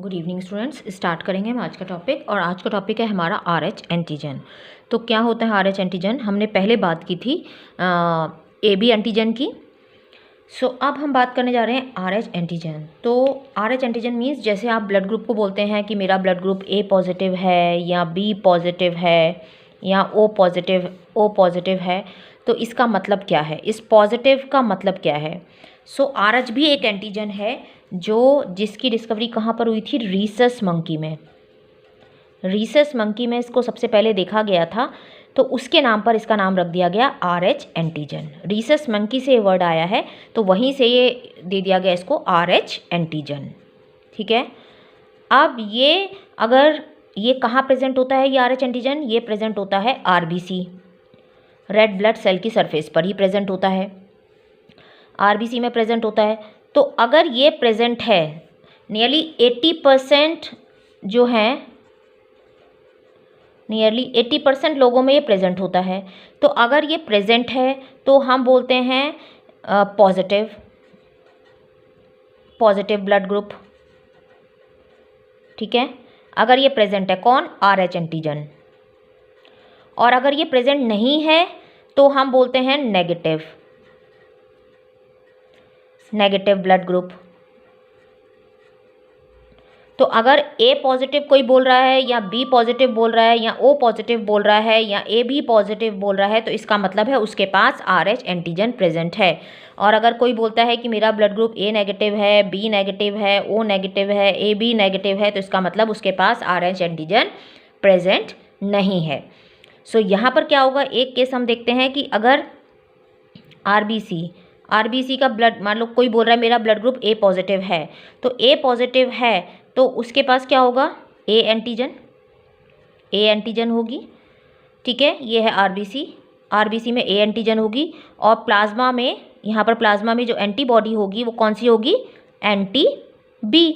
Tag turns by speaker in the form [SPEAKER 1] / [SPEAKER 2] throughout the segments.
[SPEAKER 1] Good evening students. Start करेंगे हम आज का टॉपिक, और आज का टॉपिक है हमारा RH एंटीजन। तो क्या होता है RH एंटीजन? हमने पहले बात की थी AB एंटीजन की। सो अब हम बात करने जा रहे हैं RH एंटीजन। तो RH एंटीजन मीन्स जैसे आप ब्लड ग्रुप को बोलते हैं कि मेरा ब्लड ग्रुप A पॉजिटिव है या B पॉजिटिव है या O पॉजिटिव है, तो इसका मतलब क्या है, इस पॉजिटिव का मतलब क्या है? सो RH भी एक एंटीजन है जिसकी डिस्कवरी कहाँ पर हुई थी? रीसस मंकी में। रीसस मंकी में इसको सबसे पहले देखा गया था, तो उसके नाम पर इसका नाम रख दिया गया RH एंटीजन। रीसस मंकी से ये वर्ड आया है, तो वहीं से ये दे दिया गया इसको RH एंटीजन। ठीक है। अब ये अगर ये कहाँ प्रेजेंट होता है, ये RH एंटीजन ये प्रेजेंट होता है RBC, रेड ब्लड सेल की सरफेस पर ही प्रेजेंट होता है, RBC में प्रेजेंट होता है। तो अगर ये प्रेजेंट है, नियरली 80% जो हैं, नियरली 80% लोगों में ये प्रेजेंट होता है। तो अगर ये प्रेजेंट है तो हम बोलते हैं पॉजिटिव ब्लड ग्रुप। ठीक है। अगर ये प्रेजेंट है कौन? RH antigen. और अगर ये प्रेजेंट नहीं है तो हम बोलते हैं नेगेटिव ब्लड ग्रुप। तो अगर A पॉजिटिव कोई बोल रहा है या B पॉजिटिव बोल रहा है या O पॉजिटिव बोल रहा है या AB पॉजिटिव बोल रहा है, तो इसका मतलब है उसके पास RH एंटीजन प्रेजेंट है। और अगर कोई बोलता है कि मेरा ब्लड ग्रुप A नेगेटिव है, B नेगेटिव है, O नेगेटिव है, AB नेगेटिव है, तो इसका मतलब उसके पास RH एंटीजन प्रेजेंट नहीं है। सो यहाँ पर क्या होगा, एक केस हम देखते हैं कि अगर RBC का ब्लड, मान लो कोई बोल रहा है मेरा ब्लड ग्रुप A पॉजिटिव है, तो A पॉजिटिव है तो उसके पास क्या होगा? A एंटीजन होगी। ठीक है। ये है RBC में A एंटीजन होगी। और प्लाज्मा में, यहाँ पर प्लाज्मा में जो एंटीबॉडी होगी वो कौन सी होगी? एंटी-B।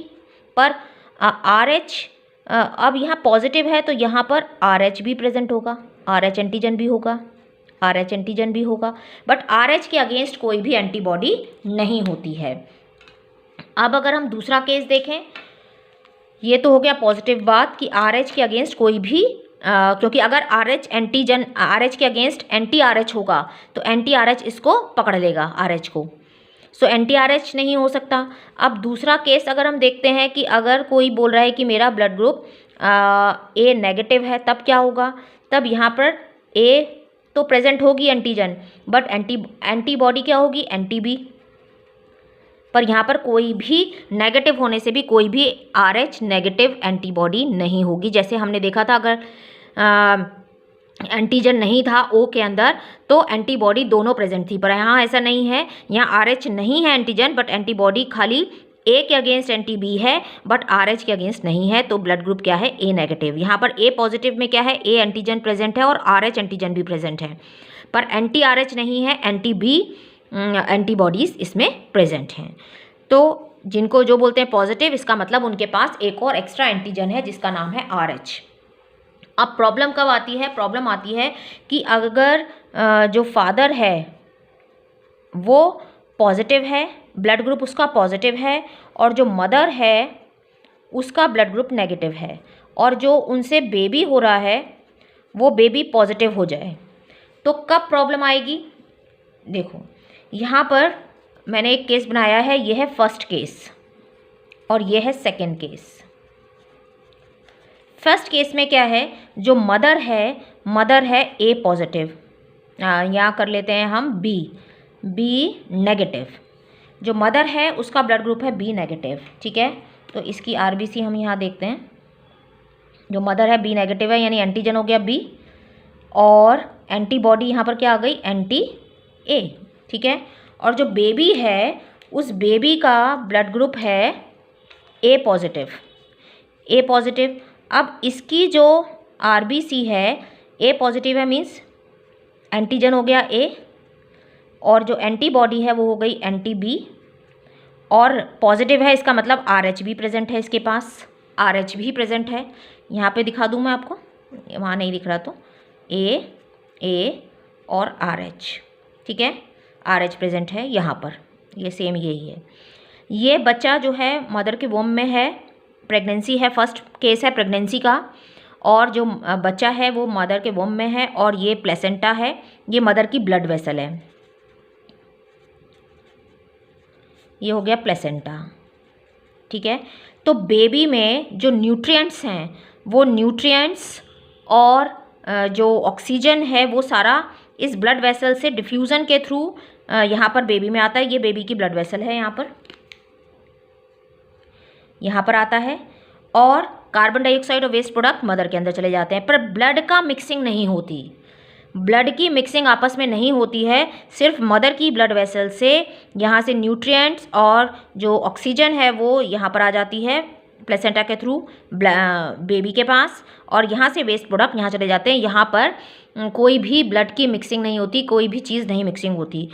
[SPEAKER 1] पर RH अब यहाँ पॉजिटिव है तो यहाँ पर RH भी प्रेजेंट होगा, RH एंटीजन भी होगा, बट RH के अगेंस्ट कोई भी एंटीबॉडी नहीं होती है। अब अगर हम दूसरा केस देखें, ये तो हो गया पॉजिटिव बात कि RH के अगेंस्ट कोई भी क्योंकि अगर RH एंटीजन RH के अगेंस्ट एंटी RH होगा तो एंटी RH इसको पकड़ लेगा RH को। सो एंटी RH नहीं हो सकता। अब दूसरा केस अगर हम देखते हैं कि अगर कोई बोल रहा है कि मेरा ब्लड ग्रुप A नेगेटिव है, तब क्या होगा? तब यहाँ पर A तो प्रेजेंट होगी एंटीजन, बट एंटीबॉडी क्या होगी? एंटी-B। पर यहाँ पर कोई भी नेगेटिव होने से भी कोई भी RH नेगेटिव एंटीबॉडी नहीं होगी। जैसे हमने देखा था, अगर एंटीजन नहीं था O के अंदर तो एंटीबॉडी दोनों प्रेजेंट थी, पर यहाँ ऐसा नहीं है। यहाँ RH नहीं है एंटीजन, बट एंटीबॉडी खाली A के अगेंस्ट एंटी-B है, बट RH के अगेंस्ट नहीं है। तो ब्लड ग्रुप क्या है? A negative. यहाँ पर A पॉजिटिव में क्या है? A एंटीजन प्रेजेंट है और RH एंटीजन भी प्रेजेंट है, पर एंटी-RH नहीं है, एंटी-B एंटीबॉडीज़ इसमें प्रेजेंट हैं। तो जिनको जो बोलते हैं पॉजिटिव, इसका मतलब उनके पास एक और एक्स्ट्रा एंटीजन है जिसका नाम है RH। अब प्रॉब्लम कब आती है? प्रॉब्लम आती है कि अगर जो फादर है वो पॉजिटिव है, ब्लड ग्रुप उसका पॉजिटिव है, और जो मदर है उसका ब्लड ग्रुप नेगेटिव है, और जो उनसे बेबी हो रहा है वो बेबी पॉजिटिव हो जाए, तो कब प्रॉब्लम आएगी? देखो, यहाँ पर मैंने एक केस बनाया है, ये है फर्स्ट केस और ये है सेकंड केस। फर्स्ट केस में क्या है? जो मदर है A पॉजिटिव, यहाँ कर लेते हैं हम B नेगेटिव। जो मदर है उसका ब्लड ग्रुप है B नेगेटिव। ठीक है। तो इसकी RBC हम यहाँ देखते हैं। जो मदर है B नेगेटिव है, यानी एंटीजन हो गया B, और एंटीबॉडी यहाँ पर क्या आ गई? एंटी-A। ठीक है। और जो बेबी है उस बेबी का ब्लड ग्रुप है A पॉजिटिव। अब इसकी जो RBC है A पॉजिटिव है, मीन्स एंटीजन हो गया A, और जो एंटीबॉडी है वो हो गई एंटी-B, और पॉजिटिव है, इसका मतलब RH भी प्रेजेंट है, इसके पास RH भी प्रेजेंट है। यहाँ पे दिखा दूँ मैं आपको, वहाँ नहीं दिख रहा, तो A और RH। ठीक है। RH प्रेजेंट है यहाँ पर, ये सेम यही है। ये बच्चा जो है मदर के वोम में है, प्रेगनेंसी है, फर्स्ट केस है प्रेगनेंसी का, और जो बच्चा है वो मदर के वोम में है, और ये प्लेसेंटा है, ये मदर की ब्लड वेसल है, ये हो गया प्लेसेंटा। ठीक है, तो बेबी में जो न्यूट्रिएंट्स हैं वो न्यूट्रिएंट्स और जो ऑक्सीजन है वो सारा इस ब्लड वेसल से डिफ्यूज़न के थ्रू यहाँ पर बेबी में आता है। ये बेबी की ब्लड वेसल है, यहाँ पर आता है, और कार्बन डाइऑक्साइड और वेस्ट प्रोडक्ट मदर के अंदर चले जाते हैं। पर ब्लड का मिक्सिंग नहीं होती, ब्लड की मिक्सिंग आपस में नहीं होती है, सिर्फ मदर की ब्लड वेसल से यहाँ से न्यूट्रिएंट्स और जो ऑक्सीजन है वो यहाँ पर आ जाती है प्लेसेंटा के थ्रू बेबी के पास, और यहाँ से वेस्ट प्रोडक्ट यहाँ चले जाते हैं। यहाँ पर कोई भी ब्लड की मिक्सिंग नहीं होती, कोई भी चीज़ नहीं मिक्सिंग होती,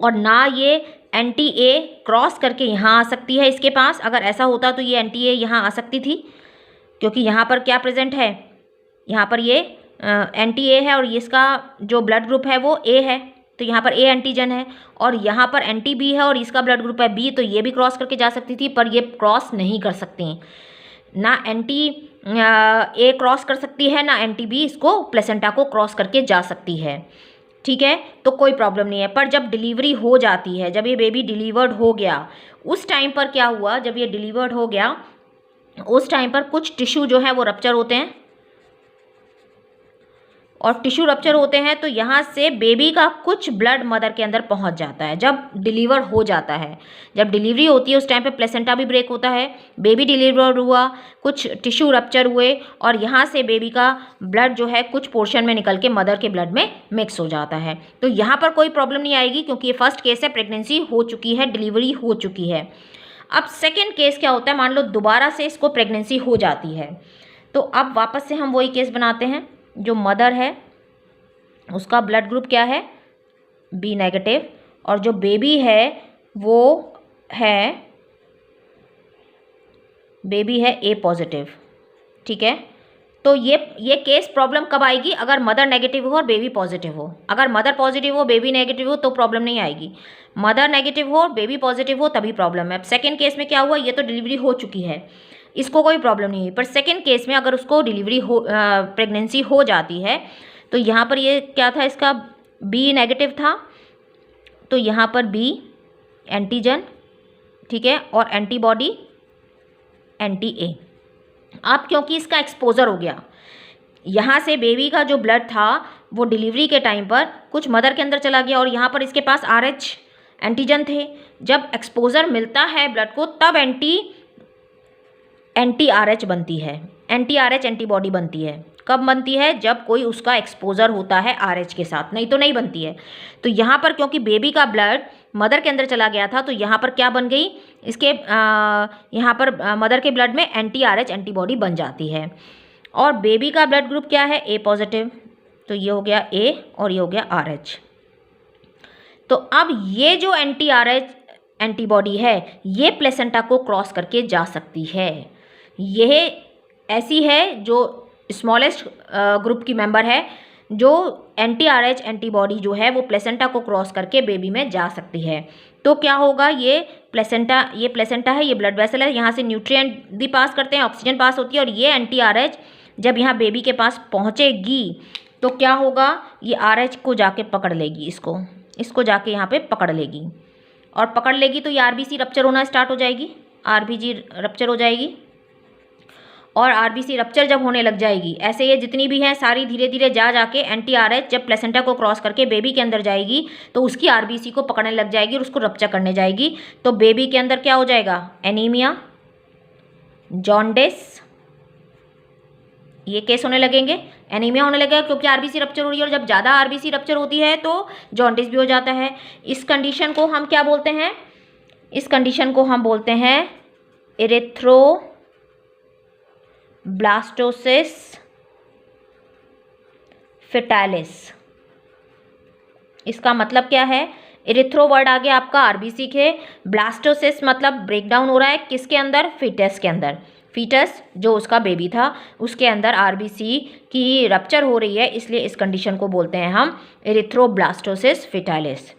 [SPEAKER 1] और ना ये एंटी ए क्रॉस करके यहाँ आ सकती है इसके पास। अगर ऐसा होता तो ये एंटी ए यहाँ आ सकती थी, क्योंकि यहाँ पर क्या प्रेजेंट है, यहाँ पर ये एंटी ए है और इसका जो ब्लड ग्रुप है वो ए है, तो यहाँ पर ए एंटीजन है, और यहाँ पर एंटी बी है और इसका ब्लड ग्रुप है बी, तो ये भी क्रॉस करके जा सकती थी, पर ये क्रॉस नहीं कर सकती। ना एंटी ए क्रॉस कर सकती है, ना एंटी बी इसको प्लेसेंटा को क्रॉस करके जा सकती है। ठीक है, तो कोई प्रॉब्लम नहीं है। पर जब डिलीवरी हो जाती है, जब ये बेबी डिलीवर्ड हो गया, उस टाइम पर क्या हुआ, जब ये डिलीवर्ड हो गया उस टाइम पर कुछ टिश्यू जो है वो रप्चर होते हैं, और टिश्यू रप्चर होते हैं तो यहाँ से बेबी का कुछ ब्लड मदर के अंदर पहुँच जाता है जब डिलीवर हो जाता है। जब डिलीवरी होती है उस टाइम पे प्लेसेंटा भी ब्रेक होता है, बेबी डिलीवर हुआ, कुछ टिश्यू रप्चर हुए, और यहाँ से बेबी का ब्लड जो है कुछ पोर्शन में निकल के मदर के ब्लड में मिक्स हो जाता है। तो यहाँ पर कोई प्रॉब्लम नहीं आएगी, क्योंकि ये फर्स्ट केस है, प्रेगनेंसी हो चुकी है, डिलीवरी हो चुकी है। अब सेकेंड केस क्या होता है, मान लो दोबारा से इसको प्रेगनेंसी हो जाती है, तो अब वापस से हम वही केस बनाते हैं। जो मदर है उसका ब्लड ग्रुप क्या है, बी नेगेटिव, और जो बेबी है वो है ए पॉजिटिव। ठीक है, तो ये केस प्रॉब्लम कब आएगी, अगर मदर नेगेटिव हो और बेबी पॉजिटिव हो। अगर मदर पॉजिटिव हो बेबी नेगेटिव हो तो प्रॉब्लम नहीं आएगी, मदर नेगेटिव हो और बेबी पॉजिटिव हो तभी प्रॉब्लम है। अब सेकेंड केस में क्या हुआ, ये तो डिलीवरी हो चुकी है, इसको कोई प्रॉब्लम नहीं है, पर सेकेंड केस में अगर उसको डिलीवरी हो प्रेगनेंसी हो जाती है, तो यहाँ पर ये क्या था, इसका बी नेगेटिव था, तो यहाँ पर बी एंटीजन, ठीक है, और एंटीबॉडी एंटी ए। अब क्योंकि इसका एक्सपोजर हो गया, यहाँ से बेबी का जो ब्लड था वो डिलीवरी के टाइम पर कुछ मदर के अंदर चला गया, और यहाँ पर इसके पास RH एंटीजन थे। जब एक्सपोजर मिलता है ब्लड को तब एंटी RH बनती है, एंटी RH एंटीबॉडी बनती है। कब बनती है, जब कोई उसका एक्सपोजर होता है RH के साथ, नहीं तो नहीं बनती है। तो यहाँ पर क्योंकि बेबी का ब्लड मदर के अंदर चला गया था, तो यहाँ पर क्या बन गई, इसके यहाँ पर मदर के ब्लड में एंटी RH एंटीबॉडी बन जाती है। और बेबी का ब्लड ग्रुप क्या है, ए पॉजिटिव, तो ये हो गया ए और ये हो गया RH। तो अब ये जो एंटी RH एंटीबॉडी है ये प्लेसेंटा को क्रॉस करके जा सकती है। यह ऐसी है जो स्मॉलेस्ट ग्रुप की मेंबर है, जो एंटी RH एंटीबॉडी जो है वो प्लेसेंटा को क्रॉस करके बेबी में जा सकती है। तो क्या होगा, ये प्लेसेंटा है, ये ब्लड वेसल है, यहाँ से न्यूट्रिएंट भी पास करते हैं, ऑक्सीजन पास होती है, और ये एंटी RH जब यहाँ बेबी के पास पहुँचेगी तो क्या होगा, ये RH को जाके पकड़ लेगी, इसको जाके यहाँ पे पकड़ लेगी, और पकड़ लेगी तो ये RBC रप्चर होना स्टार्ट हो जाएगी, RBG रप्चर हो जाएगी। और RBC रप्चर जब होने लग जाएगी, ऐसे ये जितनी भी हैं सारी धीरे धीरे जाके एंटी RH जब प्लेसेंटा को क्रॉस करके बेबी के अंदर जाएगी तो उसकी RBC को पकड़ने लग जाएगी और उसको रप्चर करने जाएगी। तो बेबी के अंदर क्या हो जाएगा, एनीमिया, जॉन्डिस, ये केस होने लगेंगे। एनीमिया होने लगेगा क्योंकि RBC रप्चर हो रही है, और जब ज़्यादा RBC रप्चर होती है तो जॉन्डिस भी हो जाता है। इस कंडीशन को हम क्या बोलते हैं, इस कंडीशन को हम बोलते हैं इरेथ्रोब्लास्टोसिस फेटालिस। इसका मतलब क्या है, इरेथ्रो वर्ड आ गया आपका RBC के, ब्लास्टोसिस मतलब ब्रेकडाउन हो रहा है किसके अंदर, फीटस के अंदर। फीटस जो उसका बेबी था उसके अंदर RBC की रप्चर हो रही है, इसलिए इस कंडीशन को बोलते हैं हम इरेथ्रोब्लास्टोसिस फेटालिस।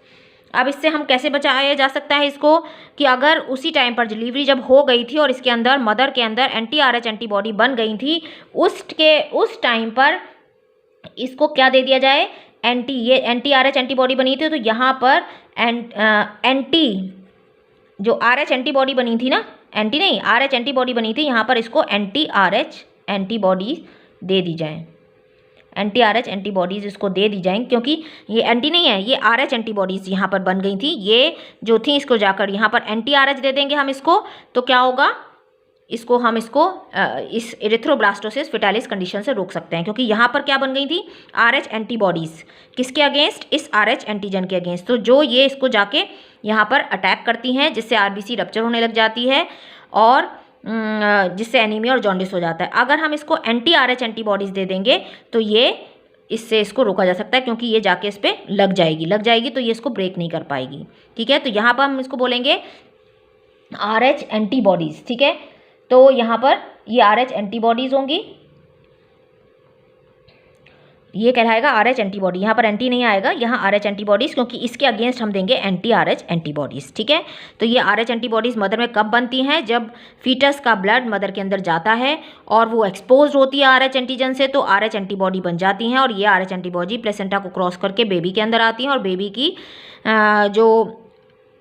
[SPEAKER 1] अब इससे हम कैसे बचाया जा सकता है इसको, कि अगर उसी टाइम पर डिलीवरी जब हो गई थी और इसके अंदर मदर के अंदर एंटी-RH एंटीबॉडी बन गई थी, उस टाइम पर इसको क्या दे दिया जाए, ये एंटी-RH एंटीबॉडी बनी थी तो यहाँ पर जो RH एंटीबॉडी बनी थी ना, एंटी नहीं RH एंटीबॉडी बनी थी, यहाँ पर इसको एंटी-RH एंटीबॉडी दे दी जाए, एंटी-RH एंटीबॉडीज़ इसको दे दी जाएंगी, क्योंकि ये एंटी नहीं है, ये RH एंटीबॉडीज़ यहाँ पर बन गई थी, ये जो थी इसको जाकर यहाँ पर एंटी-RH दे देंगे हम इसको, तो क्या होगा, हम इसको इस एरिथ्रोब्लास्टोसिस फेटालिस कंडीशन से रोक सकते हैं, क्योंकि यहाँ पर क्या बन गई थी, RH एंटीबॉडीज़ किसके अगेंस्ट, इस RH एंटीजन के अगेंस्ट, तो जो ये इसको जाके यहाँ पर अटैक करती हैं, जिससे RBC रप्चर होने लग जाती है और जिससे एनीमिया और जॉन्डिस हो जाता है। अगर हम इसको एंटी-RH एंटीबॉडीज़ दे देंगे तो ये इससे इसको रोका जा सकता है, क्योंकि ये जाके इस पर लग जाएगी तो ये इसको ब्रेक नहीं कर पाएगी। ठीक है, तो यहाँ पर हम इसको बोलेंगे RH एंटीबॉडीज़। ठीक है, तो यहाँ पर ये RH एंटीबॉडीज़ होंगी, ये कहलाएगा RH एंटीबॉडी, यहाँ पर एंटी नहीं आएगा, यहाँ RH एंटीबॉडीज़, क्योंकि इसके अगेंस्ट हम देंगे एंटी-RH एंटीबॉडीज़। ठीक है, तो ये RH एंटीबॉडीज़ मदर में कब बनती हैं, जब फीटस का ब्लड मदर के अंदर जाता है और वो एक्सपोज होती है RH एंटीजन से, तो RH एंटीबॉडी बन जाती हैं और ये RH एंटीबॉडी प्लेसेंटा को क्रॉस करके बेबी के अंदर आती हैं और बेबी की जो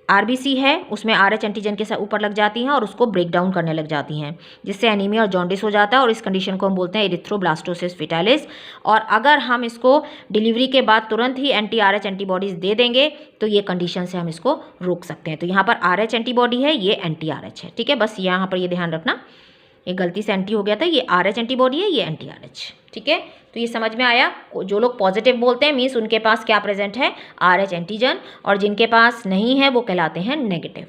[SPEAKER 1] RBC है उसमें RH एंटीजन के साथ ऊपर लग जाती हैं और उसको ब्रेक डाउन करने लग जाती हैं, जिससे एनीमिया और जॉन्डिस हो जाता है और इस कंडीशन को हम बोलते हैं एरिथ्रोब्लास्टोसिस फेटालिस। और अगर हम इसको डिलीवरी के बाद तुरंत ही एंटी-RH एंटीबॉडीज़ दे देंगे तो ये कंडीशन से हम इसको रोक सकते हैं। तो यहाँ पर RH एंटीबॉडी है, ये एंटी-RH है। ठीक है, बस यहाँ पर ये ध्यान रखना, ये गलती से एंटी हो गया था, ये RH एंटीबॉडी है, ये एंटी-RH। ठीक है, तो ये समझ में आया। जो लोग पॉजिटिव बोलते हैं मीन्स उनके पास क्या प्रेजेंट है, RH एंटीजन, और जिनके पास नहीं है वो कहलाते हैं नेगेटिव।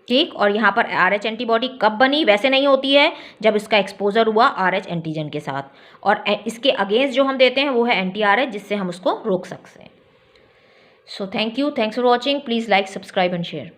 [SPEAKER 1] ठीक, और यहाँ पर RH एंटीबॉडी कब बनी, वैसे नहीं होती है जब इसका एक्सपोजर हुआ RH एंटीजन के साथ, और इसके अगेंस्ट जो हम देते हैं वो है एंटी-RH, जिससे हम उसको रोक सकते हैं। So thank you, thanks for watching, please like, subscribe and share.